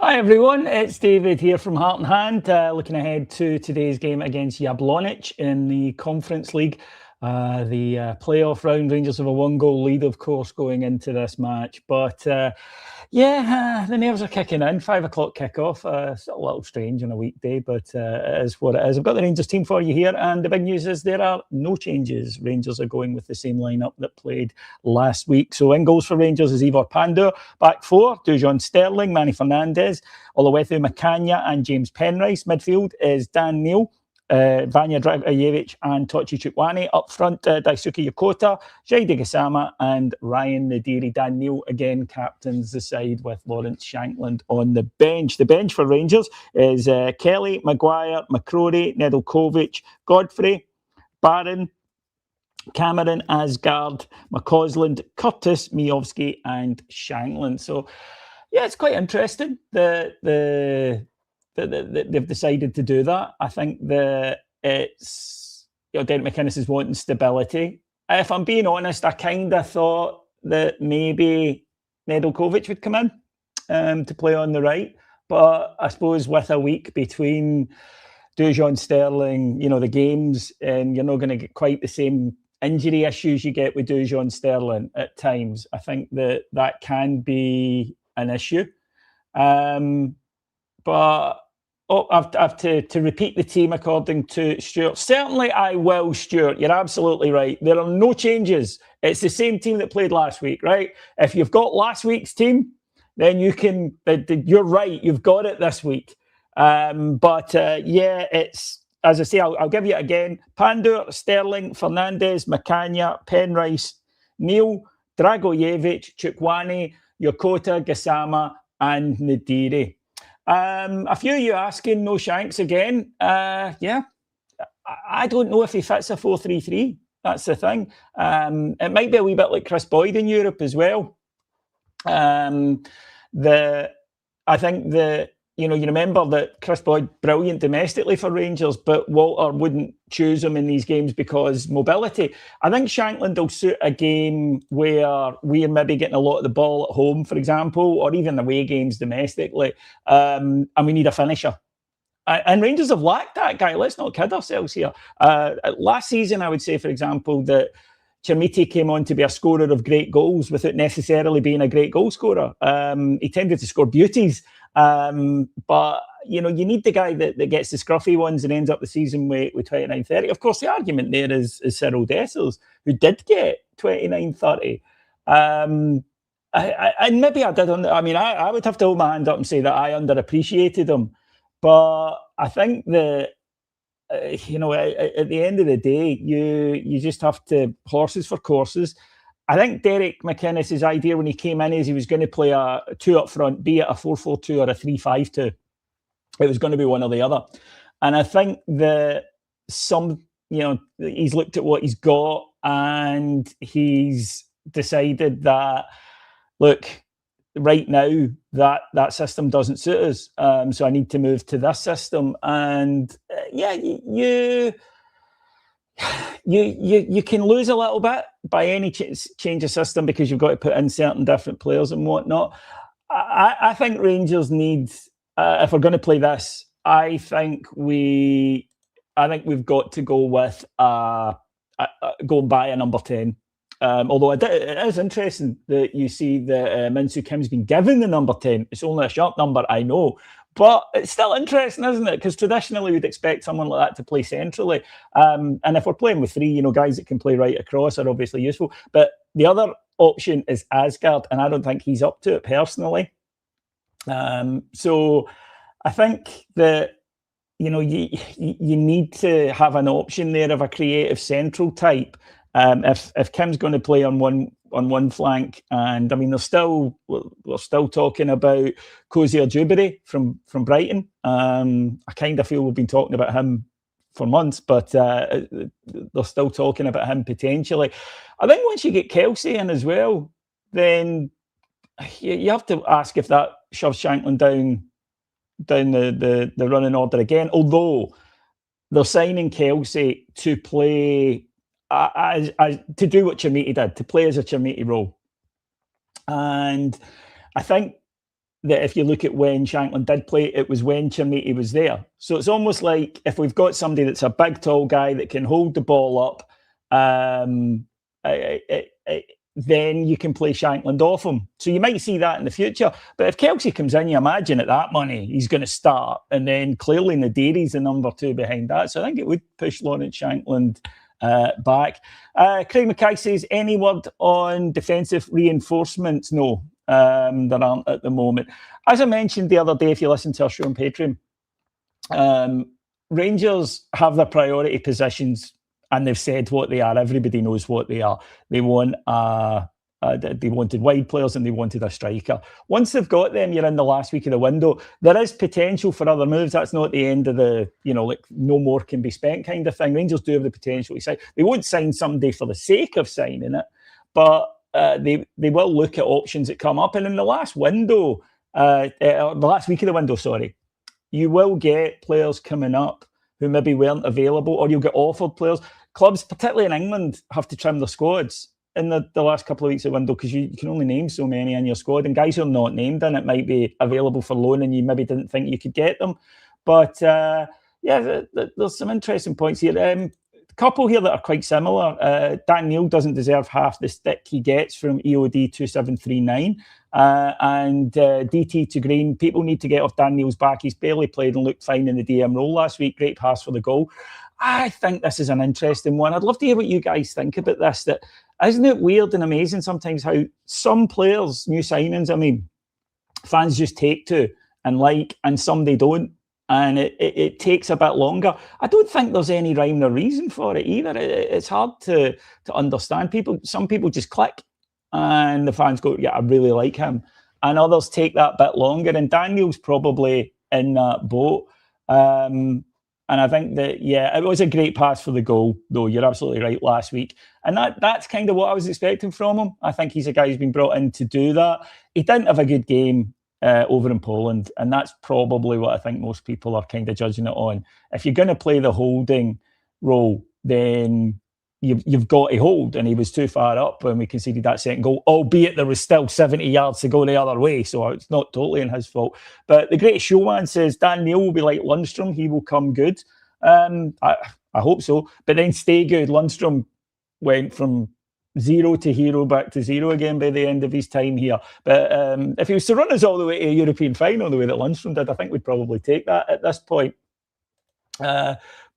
Hi everyone, it's David here from Heart and Hand, looking ahead to today's game against Jabloec in the Conference League. The playoff round. Rangers have a one-goal lead, of course, going into this match. But the nerves are kicking in. 5 o'clock kickoff. It's a little strange on a weekday, but it is what it is. I've got the Rangers team for you here, and the big news is there are no changes. Rangers are going with the same lineup that played last week. So in goals for Rangers is Ivor Pandur. Back four, Dujon Sterling, Manny Fernandez, Oluwethu Makanya and James Penrice. Midfield is Dan Neil, Vanya Dragojevic and Tochi Chukwani. Up front, Daisuke Yokota, Jaide Gassama and Ryan Nadiri. Dan Neil again captains the side with Lawrence Shankland on the bench. The bench for Rangers is Kelly, Maguire, McCrory, Nedeljkovic, Godfrey, Barron, Cameron, Asgard, McCausland, Curtis, Miovski and Shankland. So yeah, it's quite interesting that they've decided to do that. I think that it's, Derek McInnes is wanting stability. If I'm being honest, I kind of thought that maybe Nedeljkovic would come in to play on the right. But I suppose with a week between Dujon Sterling, the games, and you're not going to get quite the same injury issues you get with Dujon Sterling at times. I think that can be an issue. But I've to repeat the team according to Stuart. Certainly I will, Stuart. You're absolutely right. There are no changes. It's the same team that played last week, right? If you've got last week's team, then you can, you're right, you've got it this week. It's, as I say, I'll give you it again. Pandur, Sterling, Fernandez, Makanya, Penrice, Neil, Dragojevic, Chukwani, Yokota, Gassama and Nadiri. A few of you asking, no Shanks again. I don't know if he fits a 4-3-3. That's the thing. It might be a wee bit like Chris Boyd in Europe as well. I think you remember that Chris Boyd, brilliant domestically for Rangers, but Walter wouldn't choose him in these games because mobility. I think Shankland will suit a game where we're maybe getting a lot of the ball at home, for example, or even away games domestically, and we need a finisher. And Rangers have lacked that guy. Let's not kid ourselves here. Last season, I would say, for example, that Chermiti came on to be a scorer of great goals without necessarily being a great goal scorer. He tended to score beauties. But you need the guy that gets the scruffy ones and ends up the season with 29-30. Of course, the argument there is Cyril Dessers, who did get 29-30. And maybe I did. I would have to hold my hand up and say that I underappreciated him. But I think that at the end of the day, you just have to horses for courses. I think Derek McInnes' idea when he came in is he was going to play a two up front, be it a 4-4-2 or a 3-5-2. It was going to be one or the other. And I think that he's looked at what he's got and he's decided that, look, right now that system doesn't suit us. So I need to move to this system. And you can lose a little bit by any change of system because you've got to put in certain different players and whatnot. I think Rangers need, if we're going to play this, I think we've got to go with go and buy a number 10. Although it is interesting that you see that Min-Soo Kim's been given the number 10. It's only a short number, I know. But it's still interesting, isn't it? Because traditionally we'd expect someone like that to play centrally. And if we're playing with three, guys that can play right across are obviously useful. But the other option is Asgard, and I don't think he's up to it personally. So I think that, you need to have an option there of a creative central type. If Kim's going to play on one flank, and we're still talking about Cozier Dewberry from Brighton. I kind of feel we've been talking about him for months, but they're still talking about him potentially. I think once you get Kelsey in as well, then you have to ask if that shoves Shankland down the running order again. Although they're signing Kelsey to play. To do what Chermiti did, to play as a Chermiti role. And I think that if you look at when Shankland did play, it was when Chermiti was there. So it's almost like if we've got somebody that's a big, tall guy that can hold the ball up, then you can play Shankland off him. So you might see that in the future. But if Kelsey comes in, you imagine at that money, he's going to start. And then clearly Naderi's the number 2 behind that. So I think it would push Lawrence Shankland back. Craig Mackay says, any word on defensive reinforcements? No, there aren't at the moment. As I mentioned the other day, if you listen to our show on Patreon, Rangers have their priority positions and they've said what they are. Everybody knows what they are. They want they wanted wide players and they wanted a striker. Once they've got them, you're in the last week of the window. There is potential for other moves. That's not the end of the, like no more can be spent kind of thing. Rangers do have the potential to sign. They won't sign somebody for the sake of signing it, but they will look at options that come up. And in the last window, the last week of the window, sorry, you will get players coming up who maybe weren't available, or you'll get offered players. Clubs, particularly in England, have to trim their squads in the last couple of weeks of the window because you can only name so many in your squad, and guys who are not named in it might be available for loan and you maybe didn't think you could get them. But there's some interesting points here. A couple here that are quite similar. Dan Neil doesn't deserve half the stick he gets from EOD 2739. And DT to Green, people need to get off Dan Neil's back. He's barely played and looked fine in the DM role last week. Great pass for the goal. I think this is an interesting one. I'd love to hear what you guys think about this. That isn't it weird and amazing sometimes how some players, new signings, fans just take to and like, and some they don't. And it takes a bit longer. I don't think there's any rhyme or reason for it either. It's hard to understand. Some people just click and the fans go, yeah, I really like him. And others take that bit longer. And Daniel's probably in that boat. And I think that, it was a great pass for the goal, though. You're absolutely right last week. And that's kind of what I was expecting from him. I think he's a guy who's been brought in to do that. He didn't have a good game over in Poland, and that's probably what I think most people are kind of judging it on. If you're going to play the holding role, then you've got to hold, and he was too far up when we conceded that second goal, albeit there was still 70 yards to go the other way, so it's not totally in his fault. But the great showman says Dan Neil will be like Lundstrom, he will come good. I hope so, but then stay good. Lundstrom went from 0 to hero back to 0 again by the end of his time here. But if he was to run us all the way to a European final the way that Lundstrom did, I think we'd probably take that at this point.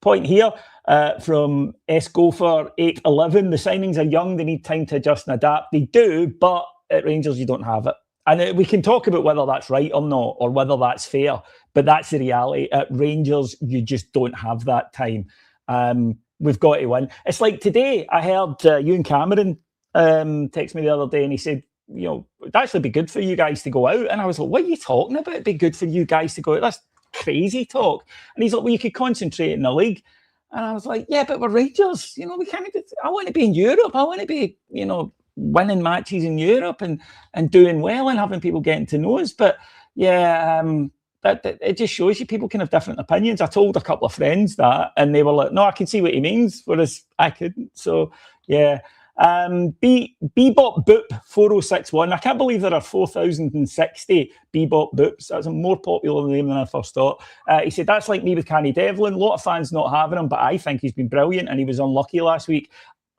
Point here from S Gopher 811. The signings are young. They need time to adjust and adapt. They do, but at Rangers, you don't have it. And we can talk about whether that's right or not, or whether that's fair, but that's the reality. At Rangers, you just don't have that time. We've got to win. It's like today, I heard Ewan Cameron text me the other day and he said, it'd actually be good for you guys to go out. And I was like, what are you talking about? It'd be good for you guys to go out. That's crazy talk. And he's like, well, you could concentrate in the league. And I was like, yeah, but we're Rangers. We can't. I want to be in Europe. I want to be, winning matches in Europe and doing well and having people getting to know us. But that it just shows you people can have different opinions. I told a couple of friends that, and they were like, no, I can see what he means, whereas I couldn't. So, yeah. Bebop Boop 4061. I can't believe there are 4,060 Bebop Boops. That's a more popular name than I first thought. He said, that's like me with Canny Devlin. A lot of fans not having him, but I think he's been brilliant and he was unlucky last week.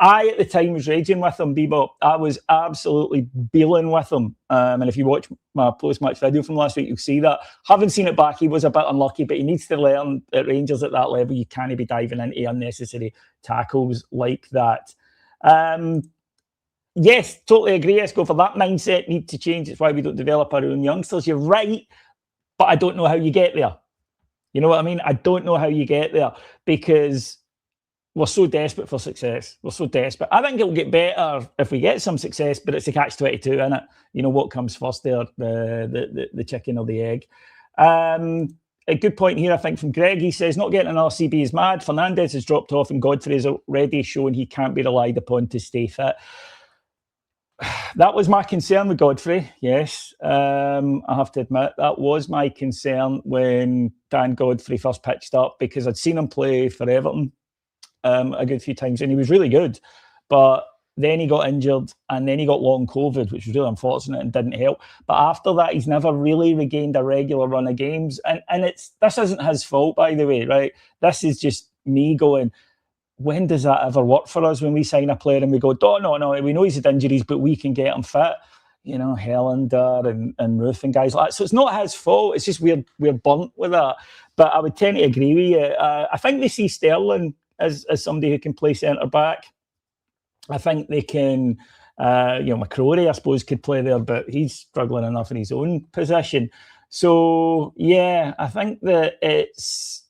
I, at the time, was raging with him, Bebop. I was absolutely beeling with him. And if you watch my post-match video from last week, you'll see that. Haven't seen it back. He was a bit unlucky, but he needs to learn at Rangers at that level. You can't be diving into unnecessary tackles like that. Yes, totally agree. Let's go for that mindset. Need to change. It's why we don't develop our own youngsters. You're right, but I don't know how you get there. You know what I mean? I don't know how you get there because we're so desperate for success. We're so desperate. I think it'll get better if we get some success, but it's a catch-22, isn't it? What comes first there, the chicken or the egg? A good point here, I think, from Greg. He says, not getting an RCB is mad. Fernandez has dropped off and Godfrey has already shown he can't be relied upon to stay fit. That was my concern with Godfrey, yes. I have to admit, that was my concern when Dan Godfrey first pitched up because I'd seen him play for Everton a good few times and he was really good. But then he got injured, and then he got long COVID, which was really unfortunate and didn't help. But after that, he's never really regained a regular run of games. And this isn't his fault, by the way, right? This is just me going, when does that ever work for us when we sign a player and we go, oh, no, we know he's had injuries, but we can get him fit? You know, Helander and Ruth and guys like that. So it's not his fault. It's just we're burnt with that. But I would tend to agree with you. I think they see Sterling as somebody who can play centre-back. I think they can, McCrory, I suppose, could play there, but he's struggling enough in his own position. So, yeah, I think that it's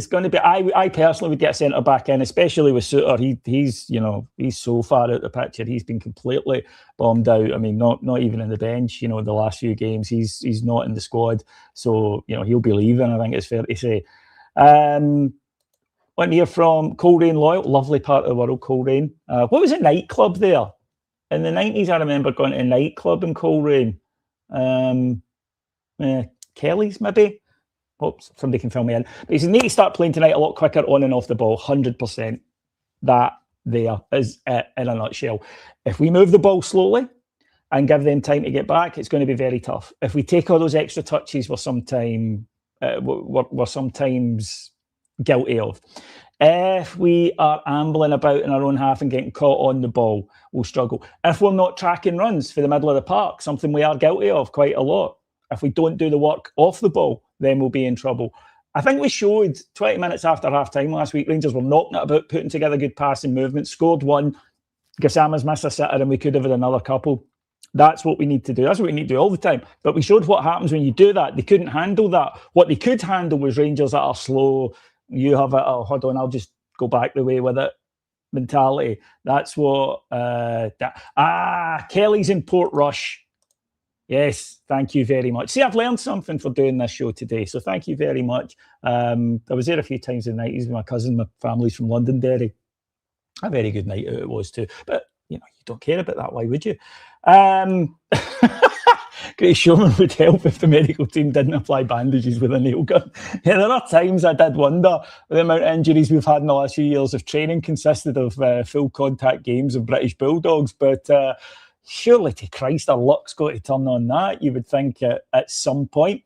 going to be. I personally would get a centre back in, especially with Suter. He's so far out the picture. He's been completely bombed out. I mean, not even in the bench. The last few games, he's not in the squad. So he'll be leaving. I think it's fair to say. Went here from Coleraine Loyal, lovely part of the world, Coleraine. What was a nightclub there? In the 90s, I remember going to a nightclub in Coleraine. Kelly's, maybe? Hope somebody can fill me in. But he says, need to start playing tonight a lot quicker on and off the ball, 100%. That there is it in a nutshell. If we move the ball slowly and give them time to get back, it's going to be very tough. If we take all those extra touches, we're sometimes guilty of. If we are ambling about in our own half and getting caught on the ball, we'll struggle. If we're not tracking runs for the middle of the park, something we are guilty of quite a lot. If we don't do the work off the ball, then we'll be in trouble. I think we showed 20 minutes after half-time last week, Rangers were knocking it about, putting together good passing movements, scored one, Gassama's missed a sitter, and we could have had another couple. That's what we need to do. That's what we need to do all the time. But we showed what happens when you do that. They couldn't handle that. What they could handle was Rangers that are slow. You have it, oh, hold on, I'll just go back the way with it mentality. That's what... Kelly's in Portrush. Yes, thank you very much. See, I've learned something for doing this show today, so thank you very much. I was there a few times in the 90s with my cousin. My family's from Londonderry. A very good night out it was too. But, you don't care about that. Why would you? Great Showman would help if the medical team didn't apply bandages with a nail gun. Yeah, there are times I did wonder the amount of injuries we've had in the last few years if training consisted of full contact games of British Bulldogs. But surely to Christ, our luck's got to turn on that, you would think at some point.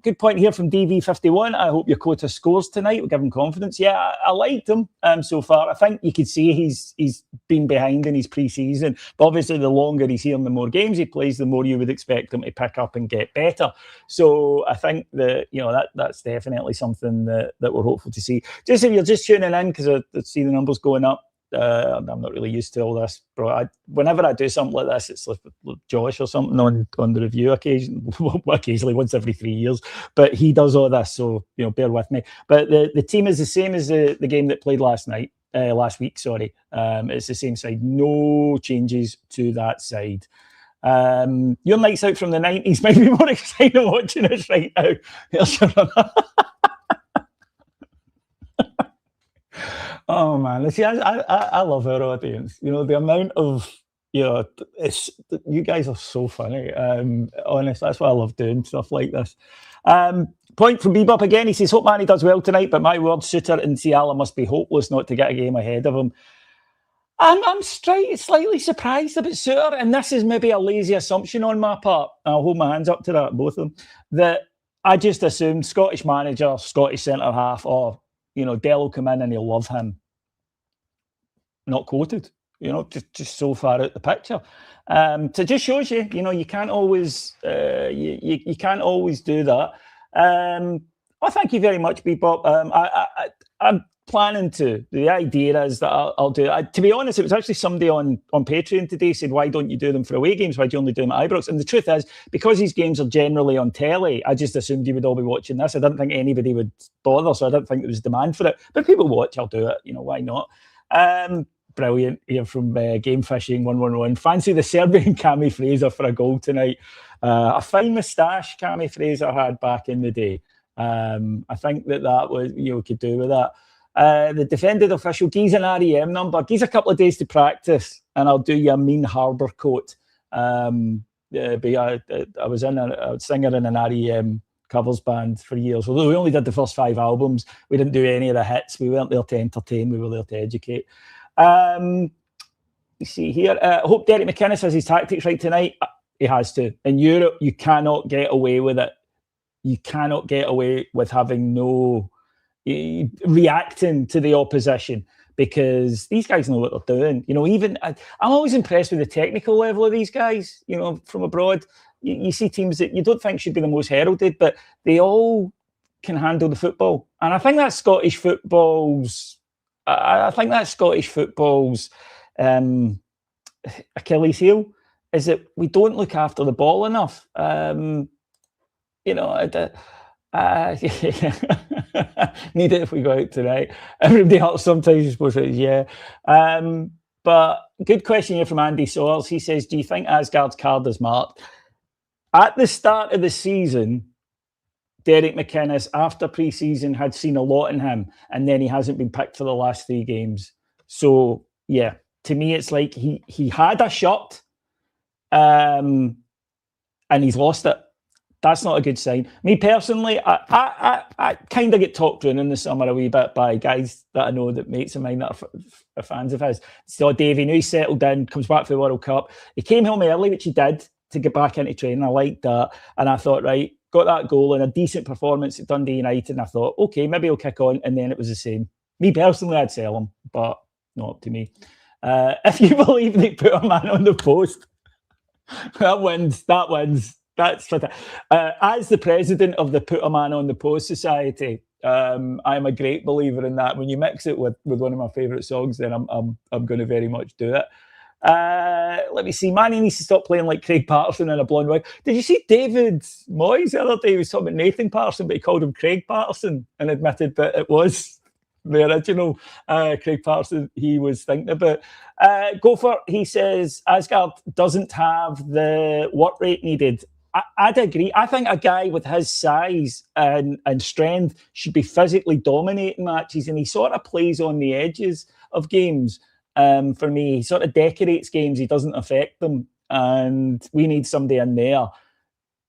Good point here from DV51. I hope your Yokota scores tonight. We'll give him confidence. Yeah, I liked him so far. I think you could see he's been behind in his pre-season. But obviously, the longer he's here and the more games he plays, the more you would expect him to pick up and get better. So I think that that's definitely something that we're hopeful to see. Just if you're just tuning in, because I see the numbers going up, I'm not really used to all this, bro. Whenever I do something like this, it's like Josh or something on the review occasionally once every 3 years. But he does all this, so bear with me. But the team is the same as the game that played last week. Sorry, it's the same side. No changes to that side. Your nights out from the 90s might be more exciting watching us right now. Here's your Oh man, see, I love our audience. The amount of you guys are so funny. Honest, that's why I love doing stuff like this. Point from Bebop again. He says, "Hope Manny does well tonight, but my word, Suter and Ciala must be hopeless not to get a game ahead of him." I'm slightly surprised about Suter, and this is maybe a lazy assumption on my part. I'll hold my hands up to that, both of them. That I just assumed Scottish manager, Scottish centre half, or Dell will come in and he'll love him. Not quoted, just so far out the picture. So it just shows you, you can't always, you can't always do that. Thank you very much, Bebop. I'm planning to. The idea is that I'll do it. To be honest, it was actually somebody on Patreon today said, why don't you do them for away games? Why do you only do them at Ibrox? And the truth is, because these games are generally on telly, I just assumed you would all be watching this. I didn't think anybody would bother, so I didn't think there was demand for it. But if people watch, I'll do it. Why not? Brilliant here from Game Fishing 111. Fancy the Serbian Cammy Fraser for a goal tonight. A fine moustache Cammy Fraser had back in the day. I think that was, could do with that. The defended official, Guy's an REM number. Guy's a couple of days to practice, and I'll do you a mean harbour coat. I was a singer in an REM covers band for years. Although we only did the first 5 albums, we didn't do any of the hits. We weren't there to entertain, we were there to educate. You see here. I hope Derek McInnes has his tactics right tonight. He has to. In Europe, you cannot get away with it. You cannot get away with having no reacting to the opposition, because these guys know what they're doing. Even I'm always impressed with the technical level of these guys. From abroad, you see teams that you don't think should be the most heralded, but they all can handle the football. And I think that's Scottish football's. I think that's Scottish football's Achilles heel, is that we don't look after the ball enough. Need it if we go out tonight. Everybody else sometimes supposed to, yeah. But good question here from Andy Soils. He says, do you think Asgard's card is marked? At the start of the season, Derek McInnes, after pre-season, had seen a lot in him, and then he hasn't been picked for the last 3 games. So, yeah, to me, it's like he had a shot, and he's lost it. That's not a good sign. Me personally, I kind of get talked around in the summer a wee bit by guys that I know, that mates of mine that are fans of his. So Davey, now he's settled in, comes back for the World Cup. He came home early, which he did, to get back into training. I liked that. And I thought, right, got that goal and a decent performance at Dundee United. And I thought, okay, maybe he'll kick on. And then it was the same. Me personally, I'd sell him, but not up to me. If you believe they put a man on the post, that wins. That's what as the president of the Put a Man on the Post Society, I'm a great believer in that. When you mix it with one of my favourite songs, then I'm going to very much do it. Let me see. Manny needs to stop playing like Craig Patterson in a blonde wig. Did you see David Moyes the other day? He was talking about Nathan Patterson, but he called him Craig Patterson and admitted that it was the original Craig Patterson he was thinking about. Gopher, he says, Asgard doesn't have the work rate needed. I'd agree. I think a guy with his size and strength should be physically dominating matches, and he sort of plays on the edges of games. For me, he sort of decorates games. He doesn't affect them, and we need somebody in there.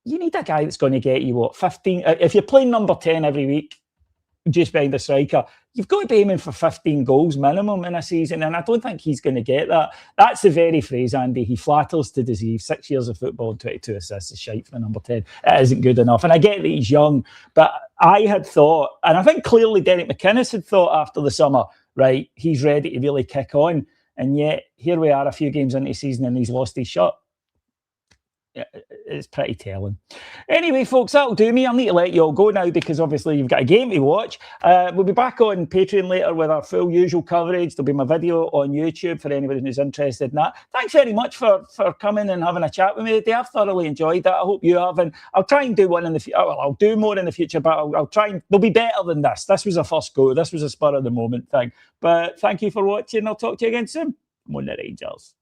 You need a guy that's going to get you, 15? If you're playing number 10 every week, just behind the striker, you've got to be aiming for 15 goals minimum in a season, and I don't think he's going to get that. That's the very phrase, Andy. He flatters to deceive. 6 years of football and 22 assists is shite for number 10. It isn't good enough. And I get that he's young, but I had thought, and I think clearly Derek McInnes had thought after the summer, right, he's ready to really kick on. And yet, here we are a few games into the season and he's lost his shot. It's pretty telling. Anyway, folks, that'll do me. I'll need to let you all go now, because obviously you've got a game to watch. We'll be back on Patreon later with our full usual coverage. There'll be my video on YouTube for anybody who's interested in that. Thanks very much for coming and having a chat with me today. I've thoroughly enjoyed that. I hope you have. And I'll try and do one in the future. Well, I'll do more in the future, but I'll try and they'll be better than this. This was a first go. This was a spur of the moment thing. But thank you for watching. I'll talk to you again soon. Come on, the Rangers.